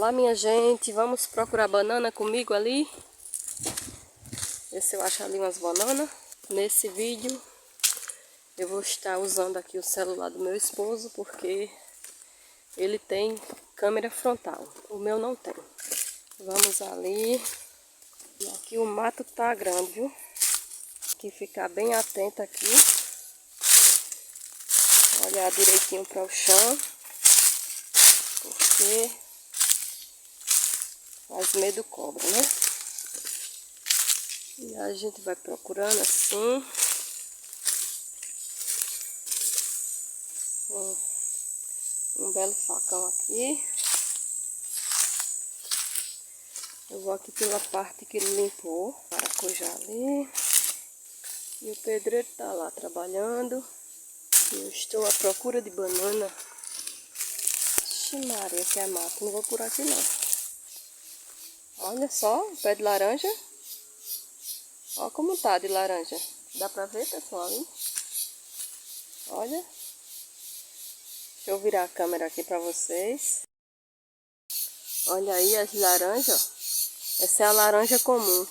Olá, minha gente, vamos procurar banana comigo ali. Ver se eu acho ali umas bananas. Nesse vídeo eu vou estar usando aqui o celular do meu esposo, porque ele tem câmera frontal, o meu não tem. Vamos ali. E aqui o mato tá grande, viu? Tem que ficar bem atento aqui. Olhar direitinho para o chão, porque faz medo cobra, né? E a gente vai procurando assim. Um belo facão aqui. Eu vou aqui pela parte que ele limpou. Maracujá ali. E o pedreiro tá lá trabalhando. E eu estou à procura de banana. Ixi, Maria, que é mato. Não vou por aqui não. Olha só o pé de laranja. Olha como tá de laranja. Dá pra ver, pessoal, ali? Olha. Deixa eu virar a câmera aqui pra vocês. Olha aí as laranjas. Essa é a laranja comum.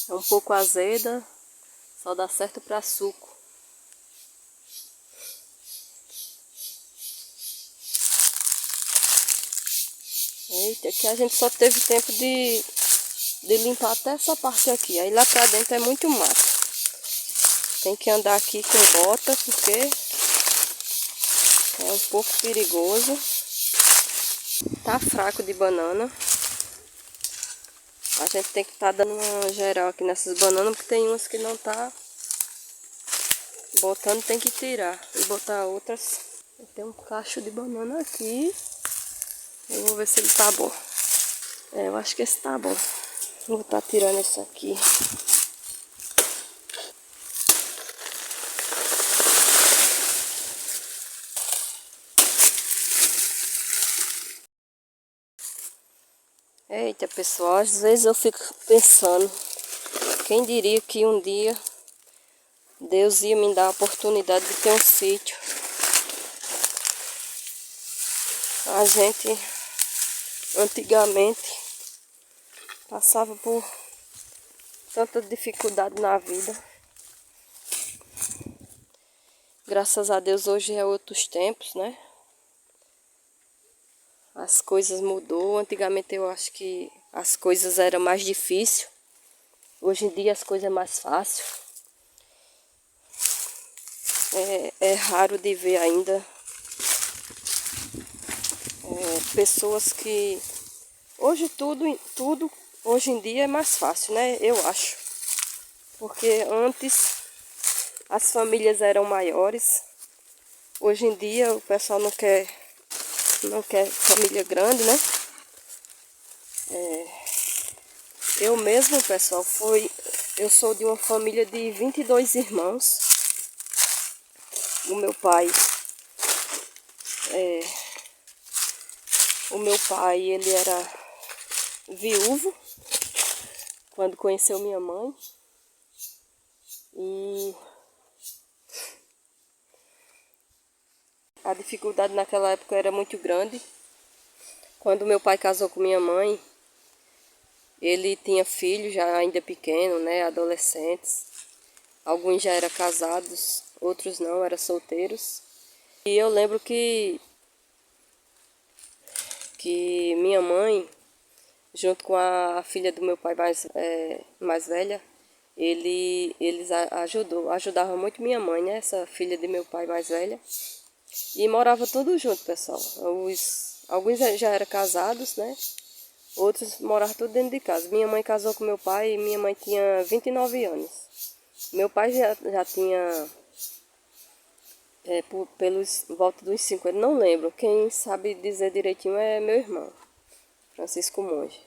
É um pouco azeda. Só dá certo para suco. Eita, aqui a gente só teve tempo de limpar até essa parte aqui. Aí lá pra dentro é muito mato. Tem que andar aqui com bota, porque é um pouco perigoso. Tá fraco de banana. A gente tem que estar dando uma geral aqui nessas bananas, porque tem umas que não tá botando, tem que tirar e botar outras. Tem um cacho de banana aqui. Eu vou ver se ele tá bom. Eu acho que esse tá bom. Vou estar tirando esse aqui. Eita, pessoal, às vezes eu fico pensando, quem diria que um dia Deus ia me dar a oportunidade de ter um sítio. A gente antigamente passava por tanta dificuldade na vida. Graças a Deus hoje é outros tempos, né? As coisas mudou. Antigamente eu acho que as coisas eram mais difíceis. Hoje em dia as coisas é mais fácil. É raro de ver ainda pessoas que... Hoje tudo hoje em dia é mais fácil, né? Eu acho. Porque antes as famílias eram maiores. Hoje em dia o pessoal não quer família grande, né? Eu mesmo, pessoal, eu sou de uma família de 22 irmãos. O meu pai, ele era viúvo quando conheceu minha mãe. E a dificuldade naquela época era muito grande. Quando meu pai casou com minha mãe, ele tinha filhos já ainda pequenos, né, adolescentes. Alguns já eram casados, outros não, eram solteiros. E eu lembro que minha mãe, junto com a filha do meu pai mais velha, eles ajudavam muito minha mãe, né, essa filha de meu pai mais velha. E morava tudo junto, pessoal. Alguns já eram casados, né? Outros moravam tudo dentro de casa. Minha mãe casou com meu pai e minha mãe tinha 29 anos. Meu pai já tinha, pelos volta dos 50, não lembro. Quem sabe dizer direitinho é meu irmão, Francisco Monge.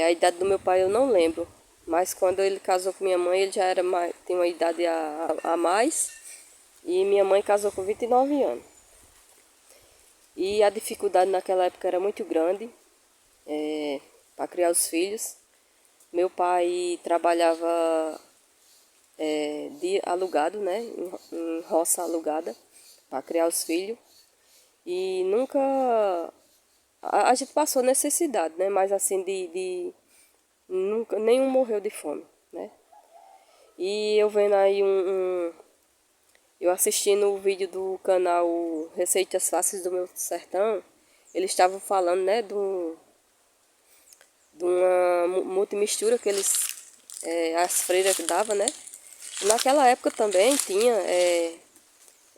A idade do meu pai eu não lembro. Mas quando ele casou com minha mãe, ele já tinha uma idade a mais. E minha mãe casou com 29 anos. E a dificuldade naquela época era muito grande para criar os filhos. Meu pai trabalhava de alugado, né, em roça alugada, para criar os filhos. E nunca A gente passou necessidade, né? Mas assim, nunca, nenhum morreu de fome, né? E eu vendo aí eu assistindo o vídeo do canal Receitas Fáceis do Meu Sertão, eles estavam falando, né, de uma multimistura que eles, as freiras davam, né? Naquela época também tinha,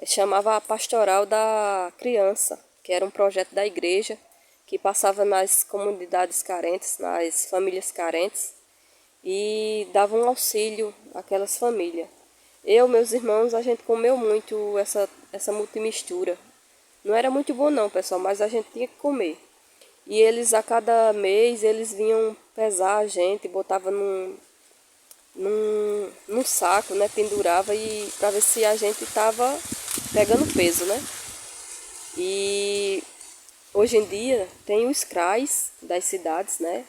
chamava a Pastoral da Criança, que era um projeto da igreja, que passava nas comunidades carentes, nas famílias carentes, e dava um auxílio àquelas famílias. Eu, meus irmãos, a gente comeu muito essa multimistura. Não era muito bom não, pessoal, mas a gente tinha que comer. E eles, a cada mês, eles vinham pesar a gente, botava num saco, né, pendurava e para ver se a gente estava pegando peso, né? E hoje em dia tem os CRAs das cidades, né?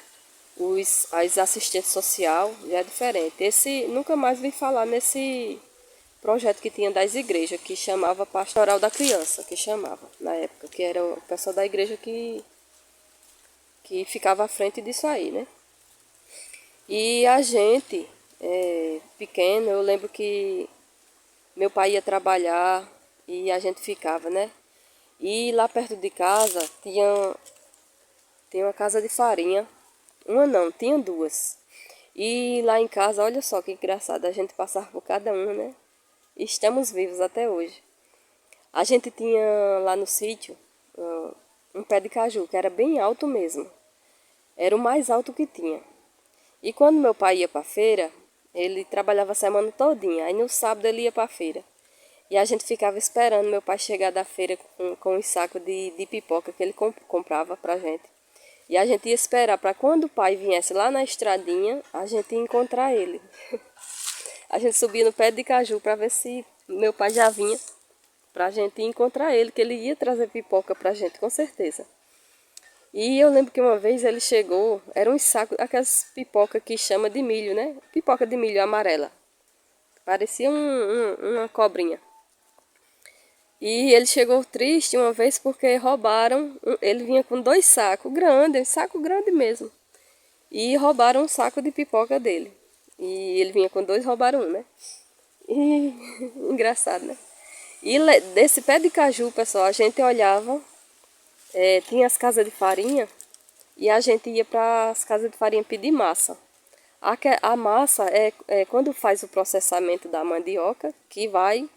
As assistentes social já é diferente. Esse nunca mais vi falar nesse projeto que tinha das igrejas, que chamava Pastoral da Criança, que chamava na época, que era o pessoal da igreja que ficava à frente disso aí, né? E a gente, pequeno, eu lembro que meu pai ia trabalhar e a gente ficava, né? E lá perto de casa tinha uma casa de farinha. Uma não, tinha duas. E lá em casa, olha só que engraçado, a gente passava por cada uma, né? E estamos vivos até hoje. A gente tinha lá no sítio um pé de caju, que era bem alto mesmo. Era o mais alto que tinha. E quando meu pai ia para a feira, ele trabalhava a semana todinha. Aí no sábado ele ia para a feira. E a gente ficava esperando meu pai chegar da feira com um saco de pipoca que ele comprava pra gente. E a gente ia esperar para quando o pai viesse lá na estradinha, a gente ia encontrar ele. A gente subia no pé de caju para ver se meu pai já vinha, pra gente encontrar ele, que ele ia trazer pipoca pra gente, com certeza. E eu lembro que uma vez ele chegou, era um saco, aquelas pipoca que chama de milho, né? Pipoca de milho amarela. Parecia uma cobrinha. E ele chegou triste uma vez porque roubaram, ele vinha com dois sacos grandes, saco grande mesmo. E roubaram um saco de pipoca dele. E ele vinha com dois, roubaram um, né? E engraçado, né? E desse pé de caju, pessoal, a gente olhava, tinha as casas de farinha, e a gente ia para as casas de farinha pedir massa. A massa é quando faz o processamento da mandioca, que vai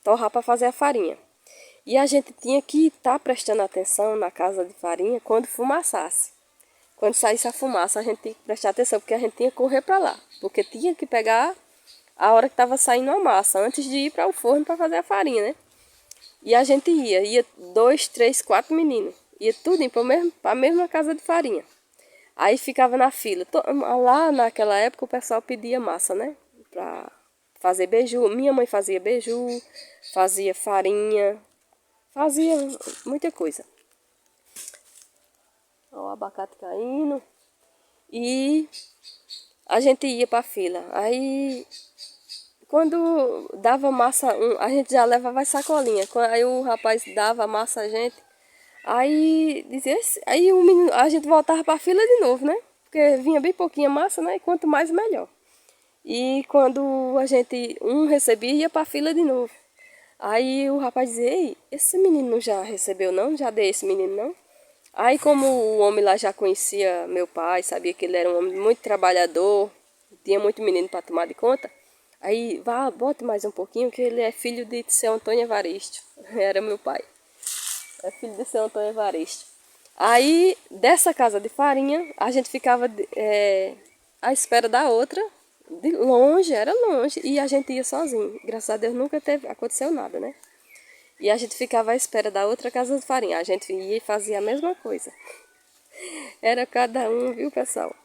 torrar para fazer a farinha. E a gente tinha que estar prestando atenção na casa de farinha quando fumaçasse. Quando saísse a fumaça, a gente tinha que prestar atenção, porque a gente tinha que correr para lá. Porque tinha que pegar a hora que estava saindo a massa, antes de ir para o forno para fazer a farinha, né? E a gente ia 2, 3, 4 meninos. Ia tudo para a mesma casa de farinha. Aí ficava na fila. Lá naquela época o pessoal pedia massa, né? Para fazer beiju. Minha mãe fazia beiju, fazia farinha, fazia muita coisa. Ó, o abacate caindo. E a gente ia para a fila. Aí, quando dava massa, a gente já levava as sacolinhas. Aí o rapaz dava a massa a gente. Aí, dizia, aí o menino, a gente voltava para a fila de novo, né? Porque vinha bem pouquinha massa, né? E quanto mais, melhor. E quando a gente, recebia, ia para a fila de novo. Aí o rapaz dizia, ei, esse menino já recebeu não? Já dei esse menino não? Aí como o homem lá já conhecia meu pai, sabia que ele era um homem muito trabalhador, tinha muito menino para tomar de conta, aí, vá, bote mais um pouquinho, que ele é filho de seu Antônio Evaristo. Era meu pai. É filho de seu Antônio Evaristo. Aí, dessa casa de farinha, a gente ficava à espera da outra, de longe, era longe, e a gente ia sozinho. Graças a Deus nunca aconteceu nada, né? E a gente ficava à espera da outra casa de farinha. A gente ia e fazia a mesma coisa. Era cada um, viu, pessoal?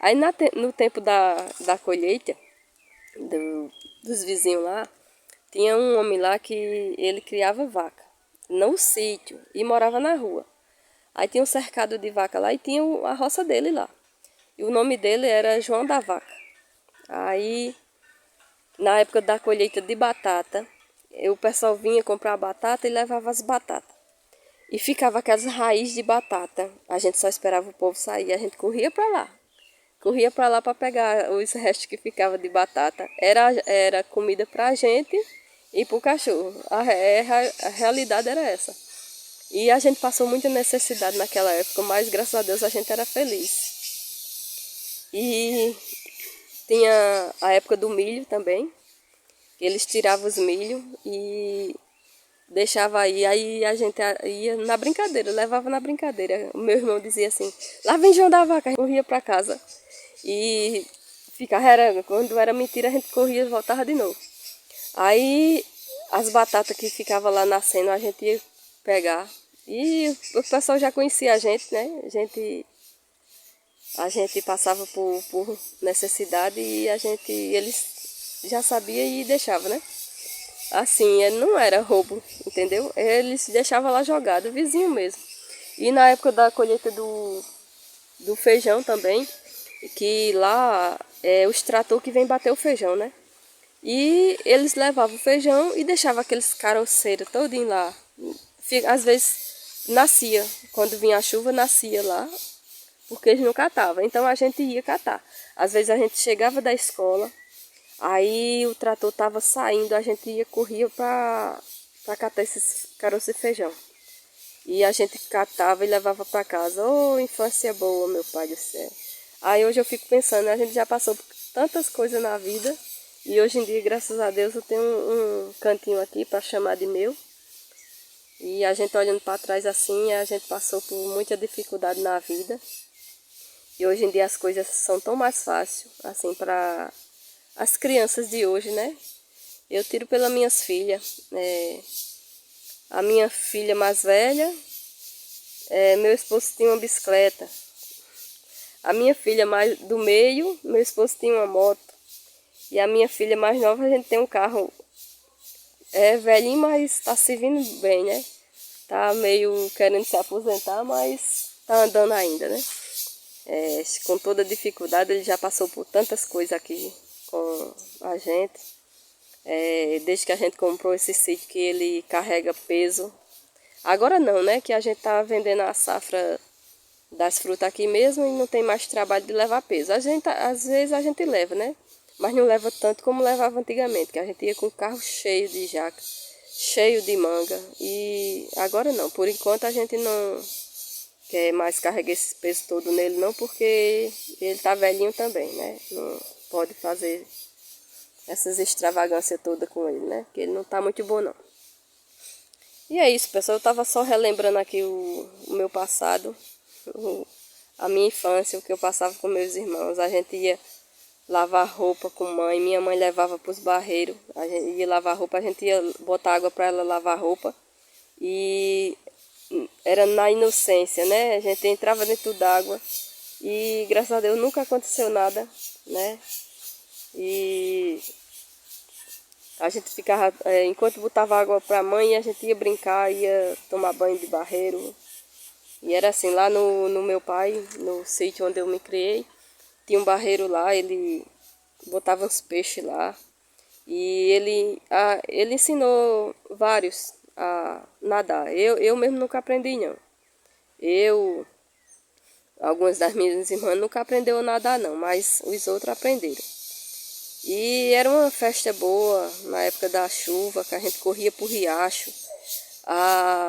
Aí no tempo da colheita, dos vizinhos lá, tinha um homem lá que ele criava vaca no sítio e morava na rua. Aí tinha um cercado de vaca lá e tinha a roça dele lá. E o nome dele era João da Vaca. Aí, na época da colheita de batata, o pessoal vinha comprar batata e levava as batatas. E ficava aquelas raízes de batata. A gente só esperava o povo sair, a gente corria para lá. Corria para lá para pegar os restos que ficava de batata. Era comida para a gente e para o cachorro. A realidade era essa. E a gente passou muita necessidade naquela época, mas graças a Deus a gente era feliz. E tinha a época do milho também. Eles tiravam os milho e deixava aí a gente ia na brincadeira, levava na brincadeira. O meu irmão dizia assim, lá vem João da Vaca, a gente corria para casa. E ficava, quando era mentira a gente corria e voltava de novo. Aí as batatas que ficavam lá nascendo a gente ia pegar. E o pessoal já conhecia a gente, né? A gente passava por necessidade e eles já sabiam e deixavam, né? Assim, não era roubo, entendeu? Eles deixavam lá jogado, vizinho mesmo. E na época da colheita do feijão também, que lá é os trator que vem bater o feijão, né? E eles levavam o feijão e deixavam aqueles caroceiros todinho lá. Às vezes nascia, quando vinha a chuva nascia lá, porque eles não catavam. Então a gente ia catar. Às vezes a gente chegava da escola, aí o trator estava saindo, a gente corria para catar esses caroços de feijão. E a gente catava e levava para casa. Ô, infância boa, meu pai do céu. Aí hoje eu fico pensando, a gente já passou por tantas coisas na vida. E hoje em dia, graças a Deus, eu tenho um cantinho aqui para chamar de meu. E a gente olhando para trás assim, a gente passou por muita dificuldade na vida. E hoje em dia as coisas são tão mais fáceis, assim, para as crianças de hoje, né? Eu tiro pelas minhas filhas. A minha filha mais velha, meu esposo tinha uma bicicleta. A minha filha mais do meio, meu esposo tinha uma moto. E a minha filha mais nova, a gente tem um carro velhinho, mas tá servindo bem, né? Tá meio querendo se aposentar, mas tá andando ainda, né? Com toda dificuldade, ele já passou por tantas coisas aqui com a gente. Desde que a gente comprou esse sítio que ele carrega peso. Agora não, né? Que a gente tá vendendo a safra das frutas aqui mesmo e não tem mais trabalho de levar peso. Às vezes a gente leva, né? Mas não leva tanto como levava antigamente, que a gente ia com o carro cheio de jaca, cheio de manga. E agora não, por enquanto a gente não quer mais carregar esse peso todo nele não, porque ele tá velhinho também, né? Não pode fazer essas extravagâncias todas com ele, né? Porque ele não tá muito bom não. E é isso, pessoal. Eu tava só relembrando aqui o meu passado, a minha infância, o que eu passava com meus irmãos. A gente ia lavar roupa com mãe, minha mãe levava para os barreiros, a gente ia lavar roupa, a gente ia botar água para ela lavar roupa. E era na inocência, né? A gente entrava dentro d'água e graças a Deus nunca aconteceu nada, né? E a gente ficava, enquanto botava água para a mãe, a gente ia brincar, ia tomar banho de barreiro. E era assim, lá no meu pai, no sítio onde eu me criei, tinha um barreiro lá, ele botava uns peixes lá. E ele ensinou vários a nadar. Eu mesmo nunca aprendi, não. Algumas das minhas irmãs nunca aprendeu a nadar, não, mas os outros aprenderam. E era uma festa boa, na época da chuva, que a gente corria pro riacho.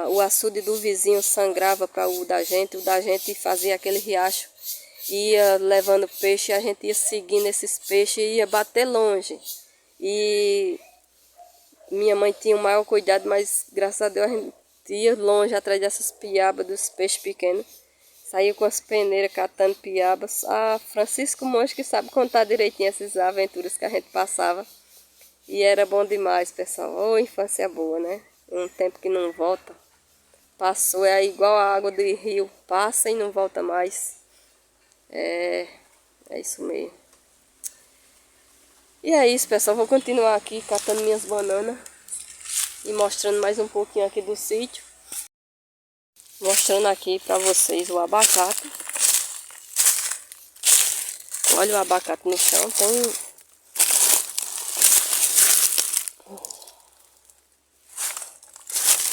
O açude do vizinho sangrava para o da gente fazia aquele riacho. Ia levando peixe, a gente ia seguindo esses peixes e ia bater longe. E minha mãe tinha o maior cuidado, mas graças a Deus a gente ia longe atrás dessas piabas dos peixes pequenos. Saía com as peneiras catando piabas. Francisco Monge que sabe contar direitinho essas aventuras que a gente passava. E era bom demais, pessoal. Ô, infância boa, né? Um tempo que não volta. Passou, é igual a água do rio. Passa e não volta mais. É isso mesmo. E é isso, pessoal. Vou continuar aqui catando minhas bananas. E mostrando mais um pouquinho aqui do sítio. Mostrando aqui pra vocês o abacate. Olha o abacate no chão.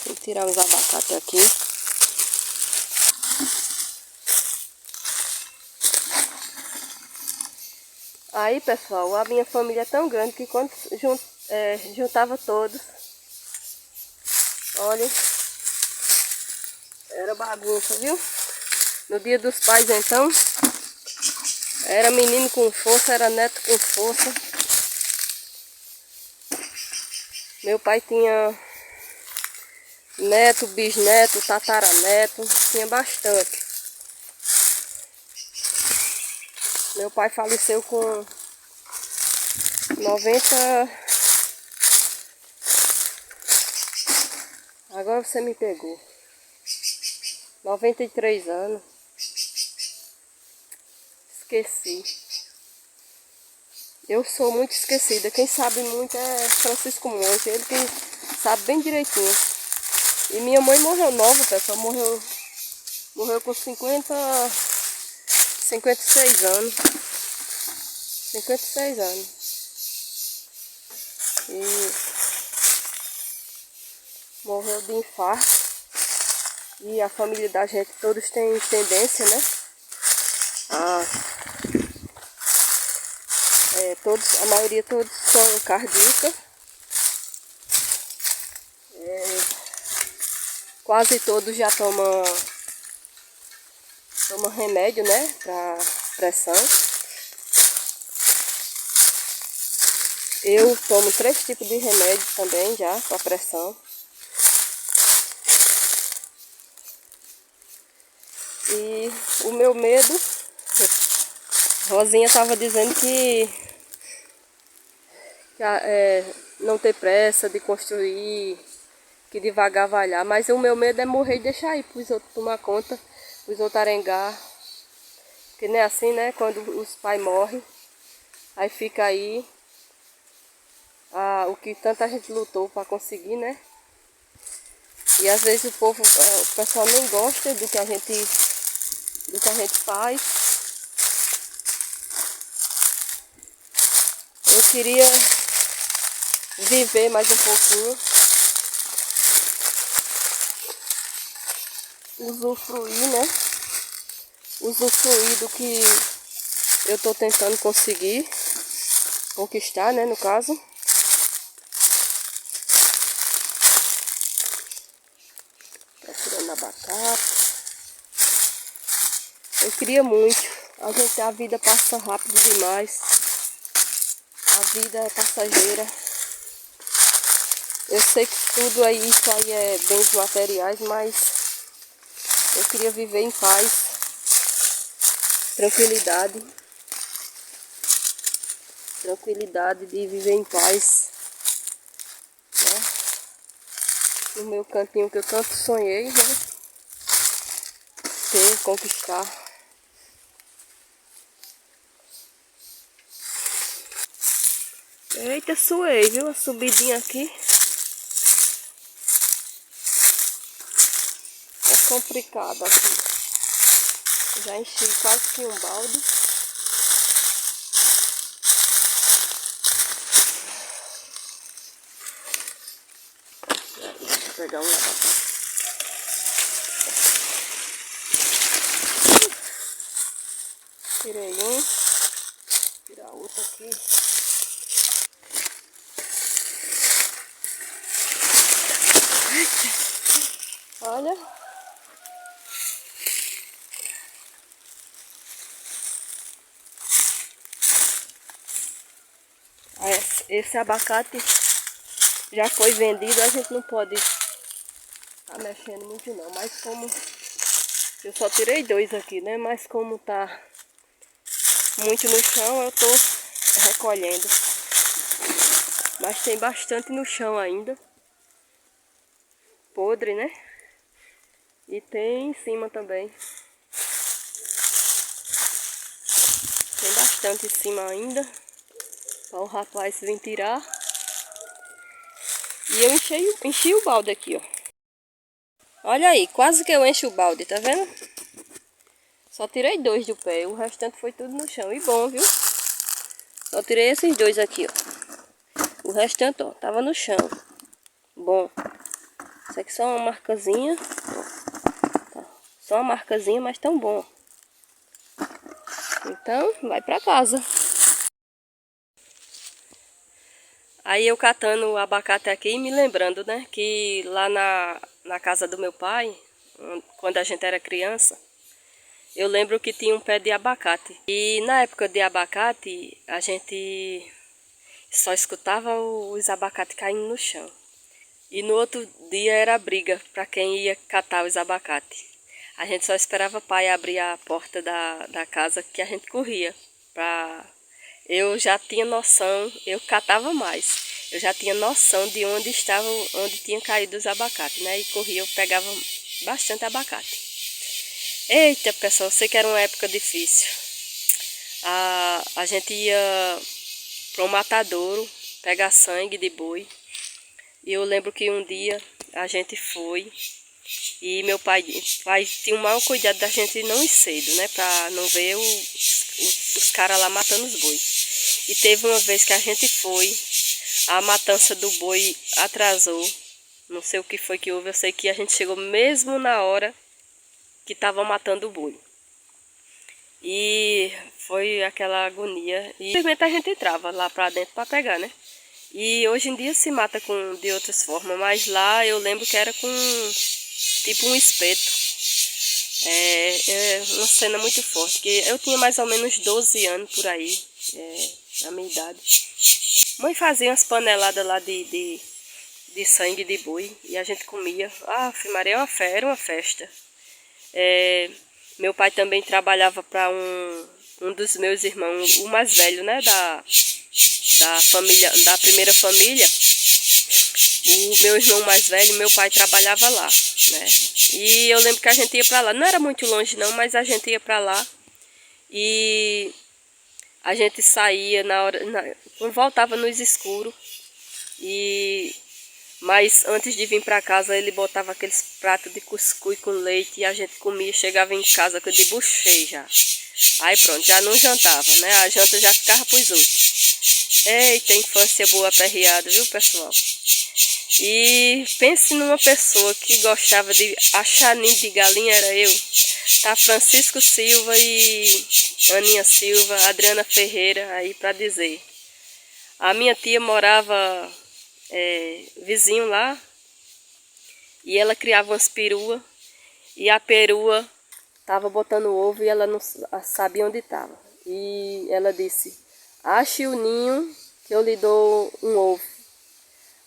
Vou tirar os abacates aqui. Aí, pessoal, a minha família é tão grande que quando juntava todos, olha, era bagunça, viu? No dia dos pais, então, era menino com força, era neto com força. Meu pai tinha neto, bisneto, tataraneto, tinha bastante. Meu pai faleceu com 90... Agora você me pegou. 93 anos. Esqueci. Eu sou muito esquecida. Quem sabe muito é Francisco Monte. Ele que sabe bem direitinho. E minha mãe morreu nova, pessoal. Morreu com 56 anos. 56 anos. E morreu de infarto. E a família da gente, todos têm tendência, né? A maioria todos são cardíacos. Quase todos já tomam remédio, né? Pra pressão. Eu tomo 3 tipos de remédio também já para pressão. E o meu medo, Rosinha estava dizendo que não ter pressa de construir, que devagar vai lá. Mas o meu medo é morrer e deixar aí para os outros tomar conta, os outros arengar. Porque não é assim, né? Quando os pais morrem, aí fica aí o que tanta gente lutou para conseguir, né? E às vezes o pessoal nem gosta do que a gente faz. Eu queria viver mais um pouquinho, usufruir, né? Usufruir do que eu tô tentando conquistar, né, no caso. Tá tirando abacate. Eu queria muito. A vida passa rápido demais. A vida é passageira. Eu sei que tudo aí, isso aí é bens materiais, mas eu queria viver em paz, tranquilidade de viver em paz, né? No meu cantinho que eu tanto sonhei, né? Conquistar. Eita, suei, viu? A subidinha aqui é complicado aqui. Já enchi quase que um balde. Deixa eu pegar um lavatório. Tirei um. Vou tirar outro aqui. Olha. Esse abacate já foi vendido, a gente não pode tá mexendo muito não. Mas como eu só tirei 2 aqui, né? Mas como tá muito no chão, eu tô recolhendo. Mas tem bastante no chão ainda. Podre, né? E tem em cima também. Tem bastante em cima ainda. Para o rapaz vir tirar. E eu enchi o balde aqui, ó. Olha aí, quase que eu encho o balde, tá vendo? Só tirei 2 do pé, o restante foi tudo no chão. E bom, viu? Só tirei esses 2 aqui, ó. O restante, ó, tava no chão. Bom. Isso aqui é só uma marcazinha. Tá. Só uma marcazinha, mas tão bom. Então, vai pra casa. Aí eu catando o abacate aqui e me lembrando, né, que lá na casa do meu pai, quando a gente era criança, eu lembro que tinha um pé de abacate. E na época de abacate, a gente só escutava os abacates caindo no chão. E no outro dia era briga para quem ia catar os abacates. A gente só esperava o pai abrir a porta da casa que a gente corria. Eu já tinha noção, eu catava mais. Eu já tinha noção de onde estava, onde tinha caído os abacates, né? E corria, eu pegava bastante abacate. Eita, pessoal, eu sei que era uma época difícil. A gente ia para o matadouro pegar sangue de boi. E eu lembro que um dia a gente foi e meu pai tinha o maior cuidado da gente não ir cedo, né? Pra não ver os caras lá matando os bois. E teve uma vez que a gente foi, a matança do boi atrasou. Não sei o que foi que houve, eu sei que a gente chegou mesmo na hora que estavam matando o boi. E foi aquela agonia. E simplesmente a gente entrava lá pra dentro pra pegar, né? E hoje em dia se mata de outras formas, mas lá eu lembro que era com tipo um espeto. É uma cena muito forte, que eu tinha mais ou menos 12 anos por aí, na minha idade. Mãe fazia umas paneladas lá de sangue de boi e a gente comia. Ah, Maria, era uma festa. Meu pai também trabalhava para um dos meus irmãos, o mais velho, né, da família, da primeira família. O meu irmão mais velho, meu pai trabalhava lá, né? E eu lembro que a gente ia para lá, não era muito longe não, mas a gente ia para lá e a gente saía quando voltava nos escuros. Mas antes de vir para casa ele botava aqueles pratos de cuscuz com leite e a gente comia, chegava em casa com de buchei já. Aí pronto, já não jantava, né? A janta já ficava pros outros. Eita, infância boa aperreada, viu, pessoal? E pense numa pessoa que gostava de achar ninho de galinha, era eu. Tá Francisco Silva e Aninha Silva, Adriana Ferreira aí para dizer. A minha tia morava vizinho lá e ela criava umas peruas e a perua tava botando ovo e ela não sabia onde estava. E ela disse, ache o ninho que eu lhe dou um ovo.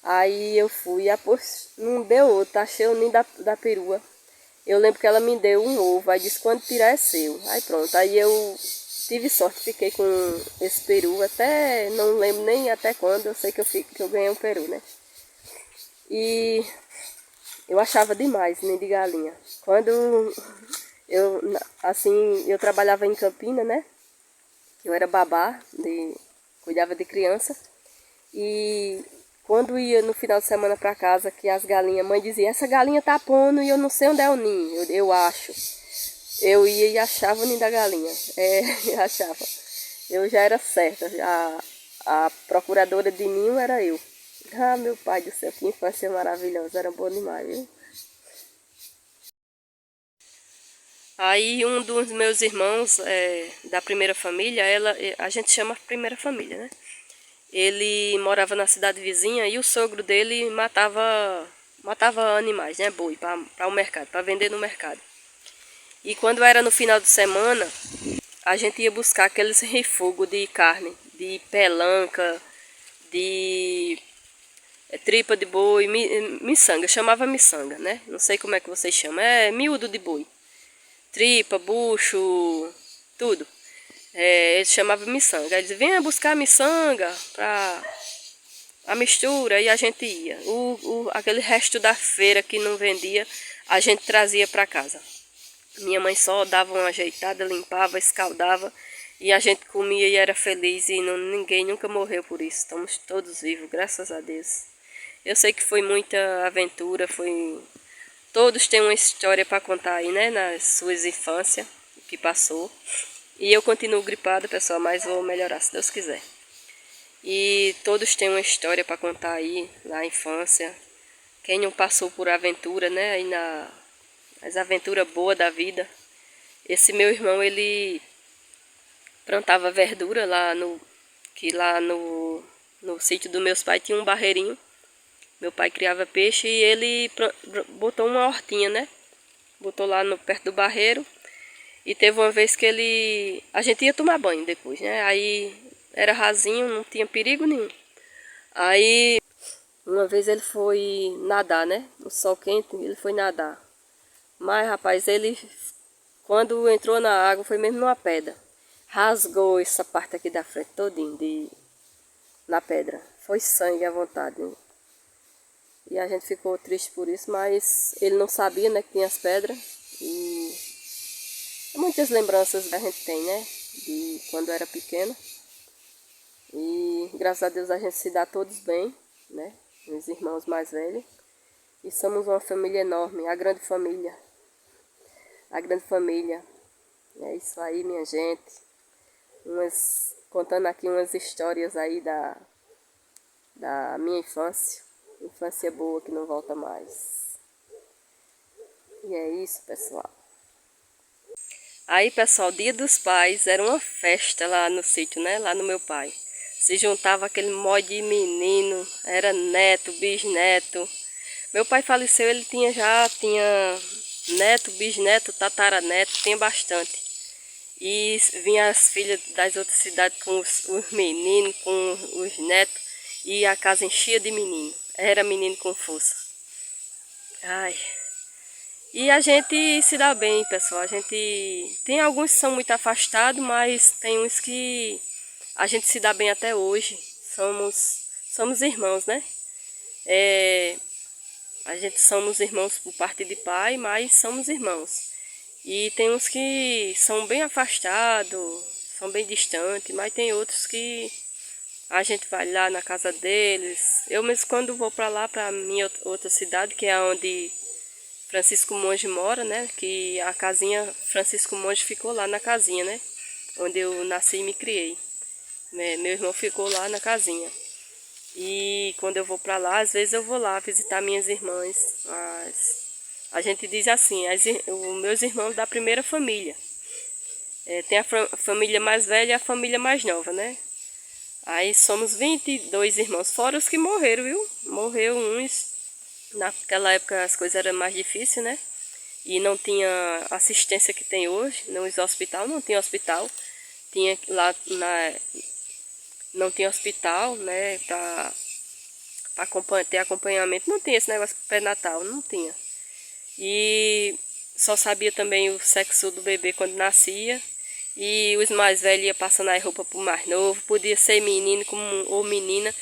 Aí eu fui, não deu outro, achei o ninho da perua. Eu lembro que ela me deu um ovo, aí disse, quando tirar é seu. Aí pronto, aí eu tive sorte, fiquei com esse peru, até não lembro nem até quando, eu sei que eu ganhei um peru, né? E eu achava demais ninho de galinha. Quando eu trabalhava em Campina, né? Eu era babá, cuidava de criança. E quando ia no final de semana para casa, que as galinhas, mãe dizia, essa galinha tá pondo e eu não sei onde é o ninho, eu acho. Eu ia e achava o ninho da galinha, eu achava. Eu já era certa, a procuradora de ninho era eu. Ah, meu pai do céu, que infância maravilhosa, era bom demais, viu? Aí um dos meus irmãos da primeira família, a gente chama primeira família, né? Ele morava na cidade vizinha e o sogro dele matava animais, né? Boi, para o mercado, para vender no mercado. E quando era no final de semana, a gente ia buscar aqueles refogos de carne, de pelanca, de tripa de boi, miçanga, chamava miçanga, né? Não sei como é que vocês chamam, é miúdo de boi. Tripa, bucho, tudo. Ele chamava miçanga. Ele dizia, venha buscar miçanga para a mistura, e a gente ia. Aquele resto da feira que não vendia, a gente trazia para casa. Minha mãe só dava uma ajeitada, limpava, escaldava e a gente comia e era feliz e ninguém nunca morreu por isso. Estamos todos vivos, graças a Deus. Eu sei que foi muita aventura, todos têm uma história para contar aí, né, nas suas infâncias, o que passou. E eu continuo gripada, pessoal, mas vou melhorar se Deus quiser. E todos têm uma história para contar aí na infância. Quem não passou por aventura, né, aí as aventuras boas da vida. Esse meu irmão, ele plantava verdura lá no No sítio dos meus pais tinha um barreirinho. Meu pai criava peixe e ele botou uma hortinha, né? Botou lá perto do barreiro. E teve uma vez que a gente ia tomar banho depois, né? Aí era rasinho, não tinha perigo nenhum. Aí uma vez ele foi nadar, né? O sol quente, ele foi nadar. Mas, rapaz, ele quando entrou na água foi mesmo numa pedra. Rasgou essa parte aqui da frente todinho na pedra. Foi sangue à vontade, né? E a gente ficou triste por isso, mas ele não sabia, né, que tinha as pedras. E muitas lembranças a gente tem, né, de quando era pequeno. E graças a Deus a gente se dá todos bem, né, os irmãos mais velhos. E somos uma família enorme, a grande família. A grande família. É isso aí, minha gente. Contando aqui umas histórias aí da minha infância. Infância boa que não volta mais. E é isso, pessoal. Aí, pessoal, Dia dos Pais era uma festa lá no sítio, né? Lá no meu pai. Se juntava aquele monte de menino, era neto, bisneto. Meu pai faleceu, ele tinha neto, bisneto, tataraneto, tinha bastante. E vinha as filhas das outras cidades com os meninos, com os netos. E a casa enchia de menino. Era menino com força. Ai. E a gente se dá bem, pessoal. A gente tem alguns que são muito afastados, mas tem uns que a gente se dá bem até hoje. Somos irmãos, né? A gente somos irmãos por parte de pai, mas somos irmãos. E tem uns que são bem afastados, são bem distantes, mas tem outros que a gente vai lá na casa deles. Eu mesmo quando vou para lá, para minha outra cidade, que é onde Francisco Monge mora, né? Que a casinha Francisco Monge ficou lá na casinha, né? Onde eu nasci e me criei. Meu irmão ficou lá na casinha. E quando eu vou para lá, às vezes eu vou lá visitar minhas irmãs. A gente diz assim, os meus irmãos da primeira família. Tem a família mais velha e a família mais nova, né? Aí somos 22 irmãos, fora os que morreram, viu? Morreu uns. Naquela época as coisas eram mais difíceis, né? E não tinha assistência que tem hoje, nos hospital, não tinha hospital. Tinha lá não tinha hospital, né? Pra ter acompanhamento, não tinha esse negócio pré-natal, não tinha. E só sabia também o sexo do bebê quando nascia. E os mais velhos iam passando a roupa pro mais novo. Podia ser menino ou menina,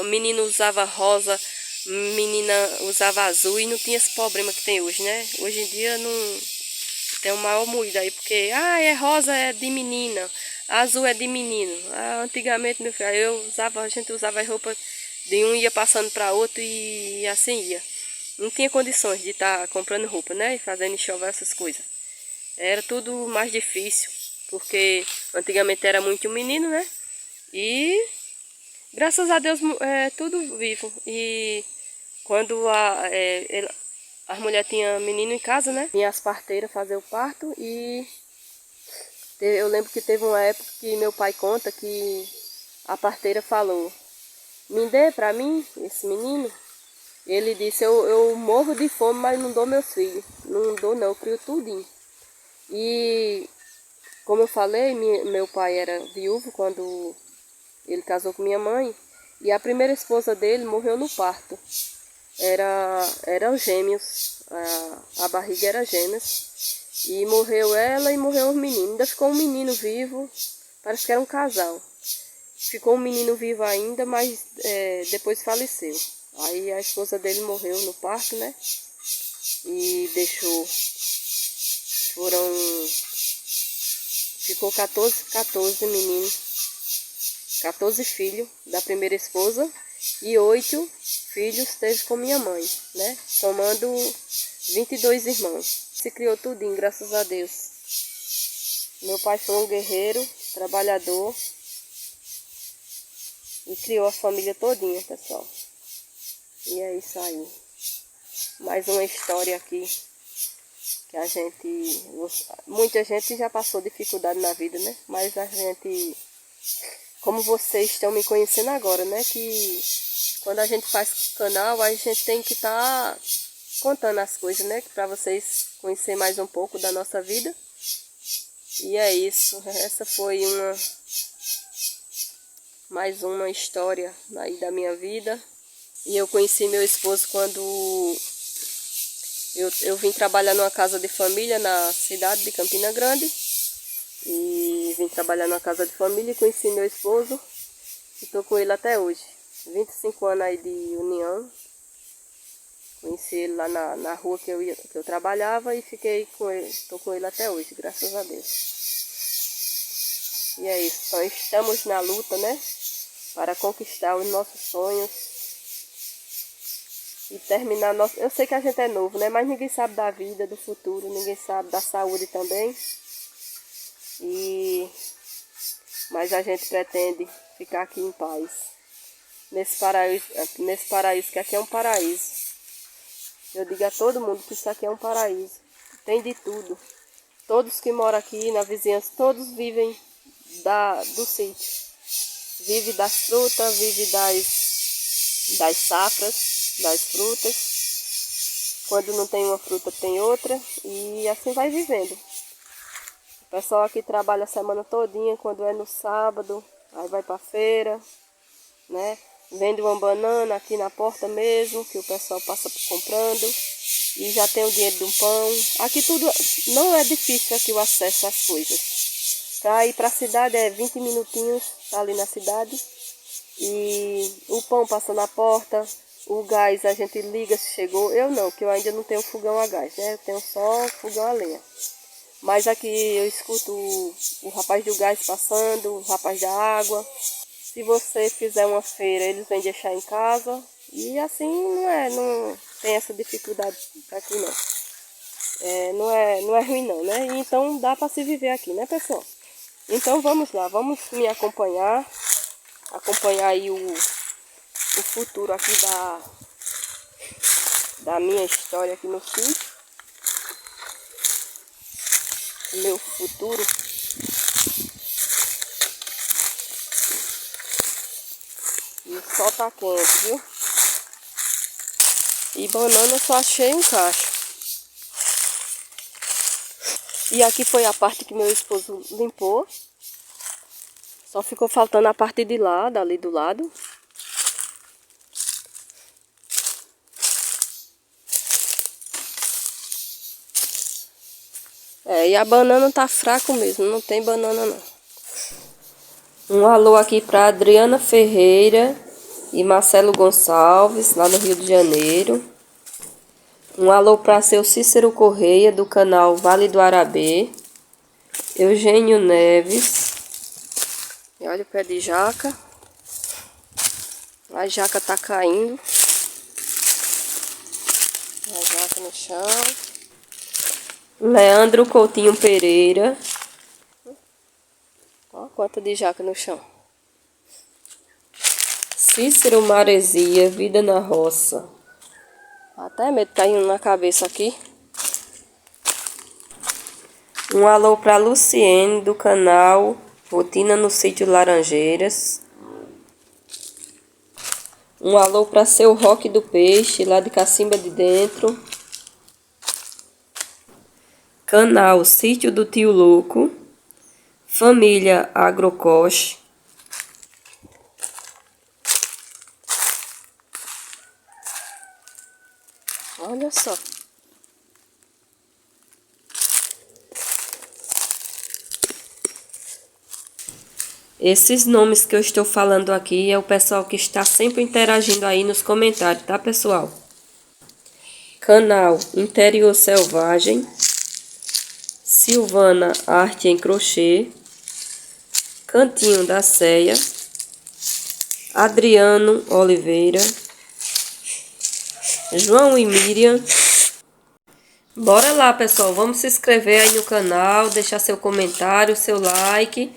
menino usava rosa, menina usava azul e não tinha esse problema que tem hoje, né? Hoje em dia não tem um maior moído aí, porque é rosa é de menina, azul é de menino. Antigamente, meu filho, a gente usava a roupa de um ia passando para outro e assim ia. Não tinha condições de estar comprando roupa, né? E fazendo enxoval, essas coisas. Era tudo mais difícil, porque antigamente era muito menino, né? E graças a Deus é tudo vivo. E quando as mulheres tinham menino em casa, né? Vinha as parteiras fazer o parto e eu lembro que teve uma época que meu pai conta que a parteira falou: me dê pra mim esse menino. Ele disse: eu morro de fome, mas não dou meus filhos. Não dou não, eu crio tudinho. E como eu falei, meu pai era viúvo quando ele casou com minha mãe. E a primeira esposa dele morreu no parto. Eram gêmeos, a barriga era gêmeas. E morreu ela e morreu os meninos. Ainda ficou um menino vivo, parece que era um casal. Ficou um menino vivo ainda, mas depois faleceu. Aí a esposa dele morreu no parto, né? E ficou 14 meninos, 14 filhos da primeira esposa e 8 filhos teve com minha mãe, né? Somando 22 irmãos. Se criou tudinho, graças a Deus. Meu pai foi um guerreiro, trabalhador e criou a família todinha, pessoal. E é isso aí. Mais uma história aqui que muita gente já passou dificuldade na vida, né? Mas a gente como vocês estão me conhecendo agora, né? Que quando a gente faz canal, a gente tem que estar contando as coisas, né? Para vocês conhecerem mais um pouco da nossa vida. E é isso. Essa foi mais uma história aí da minha vida. E eu conheci meu esposo quando eu vim trabalhar numa casa de família na cidade de Campina Grande. E vim trabalhar numa casa de família e conheci meu esposo. E tô com ele até hoje. 25 anos aí de união. Conheci ele lá na rua que eu trabalhava e fiquei com ele. Tô com ele até hoje, graças a Deus. E é isso. Então estamos na luta, né? Para conquistar os nossos sonhos. E terminar nosso... Eu sei que a gente é novo, né? Mas ninguém sabe da vida, do futuro. Ninguém sabe da saúde também. Mas a gente pretende ficar aqui em paz. Nesse paraíso que aqui é um paraíso. Eu digo a todo mundo que isso aqui é um paraíso. Tem de tudo. Todos que moram aqui na vizinhança, todos vivem do sítio. Vive das frutas, vive das safras, das frutas. Quando não tem uma fruta, tem outra. E assim vai vivendo. O pessoal aqui trabalha a semana todinha, quando é no sábado, aí vai para feira, né? Vende uma banana aqui na porta mesmo, que o pessoal passa comprando. E já tem o dinheiro de um pão. Aqui tudo, não é difícil aqui o acesso às coisas. Para ir para a cidade é 20 minutinhos, tá ali na cidade. E o pão passa na porta, o gás a gente liga se chegou. Eu não, que eu ainda não tenho fogão a gás, né? Eu tenho só fogão a lenha. Mas aqui eu escuto o rapaz do gás passando, o rapaz da água. Se você fizer uma feira, eles vêm deixar em casa. E assim não tem essa dificuldade aqui não. Não é ruim não, né? E então dá para se viver aqui, né, pessoal? Então vamos lá, vamos me acompanhar. Acompanhar aí o futuro aqui da minha história aqui no sítio. O meu futuro. E o sol tá quente, viu? E banana eu só achei um cacho. E aqui foi a parte que meu esposo limpou. Só ficou faltando a parte de lá, dali do lado. E a banana tá fraco mesmo, não tem banana não. Um alô aqui para Adriana Ferreira e Marcelo Gonçalves, lá no Rio de Janeiro. Um alô para seu Cícero Correia, do canal Vale do Arabê. Eugênio Neves. E olha o pé de jaca. A jaca tá caindo. A jaca no chão. Leandro Coutinho Pereira. Olha quanta de jaca no chão. Cícero Maresia, Vida na Roça. Até medo caindo na cabeça aqui. Um alô para Luciene, do canal Rotina no Sítio Laranjeiras. Um alô para seu Roque do Peixe, lá de Cacimba de Dentro. Canal Sítio do Tio Louco. Família Agrocoche. Olha só. Esses nomes que eu estou falando aqui é o pessoal que está sempre interagindo aí nos comentários, tá, pessoal? Canal Interior Selvagem. Silvana Arte em Crochê. Cantinho da Ceia. Adriano Oliveira. João e Miriam. Bora lá, pessoal, vamos se inscrever aí no canal, deixar seu comentário, seu like.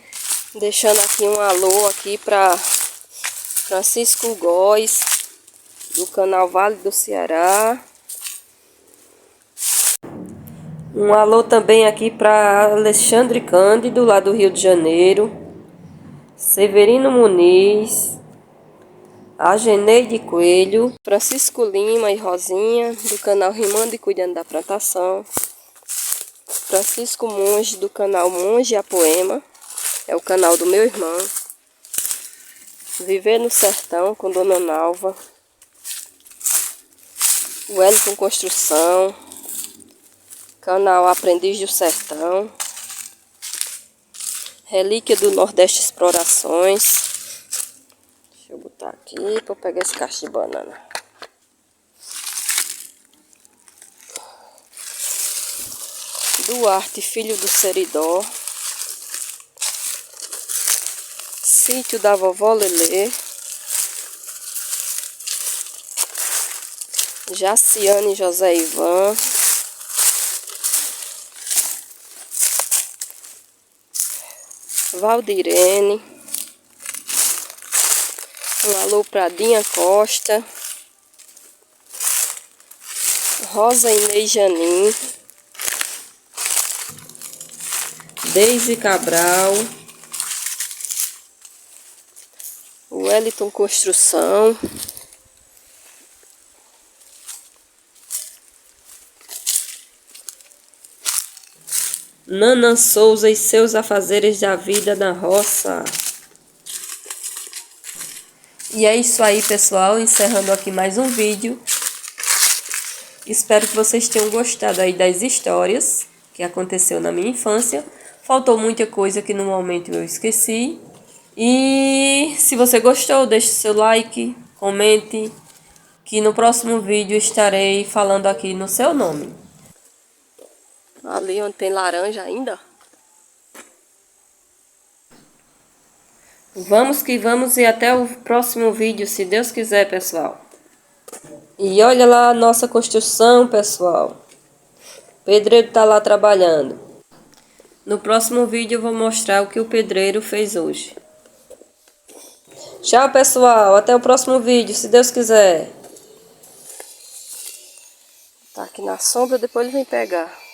Deixando aqui um alô aqui para Francisco Góes, do canal Vale do Ceará. Um alô também aqui para Alexandre Cândido, lá do Rio de Janeiro. Severino Muniz, Ageneide Coelho, Francisco Lima e Rosinha, do canal Rimando e Cuidando da Plantação. Francisco Monge, do canal Monge a Poema, é o canal do meu irmão. Viver no Sertão, com Dona Nalva. Wellington Construção, canal Aprendiz do Sertão. Relíquia do Nordeste Explorações. Deixa eu botar aqui para pegar esse cacho de banana. Duarte, filho do Seridó. Sítio da Vovó Lelê. Jaciane José Ivan. Valdirene. Um alô pra Dinha Costa. Rosa Inês Janin. Deise Cabral. Wellington Construção. Nana Souza e seus afazeres da vida na roça. E é isso aí, pessoal, encerrando aqui mais um vídeo. Espero que vocês tenham gostado aí das histórias que aconteceu na minha infância. Faltou muita coisa que no momento eu esqueci. E se você gostou, deixe seu like, comente, que no próximo vídeo estarei falando aqui no seu nome. Ali onde tem laranja ainda. Vamos que vamos e até o próximo vídeo, se Deus quiser, pessoal. E olha lá a nossa construção, pessoal. O pedreiro tá lá trabalhando. No próximo vídeo eu vou mostrar o que o pedreiro fez hoje. Tchau, pessoal. Até o próximo vídeo, se Deus quiser. Tá aqui na sombra, depois ele vem pegar.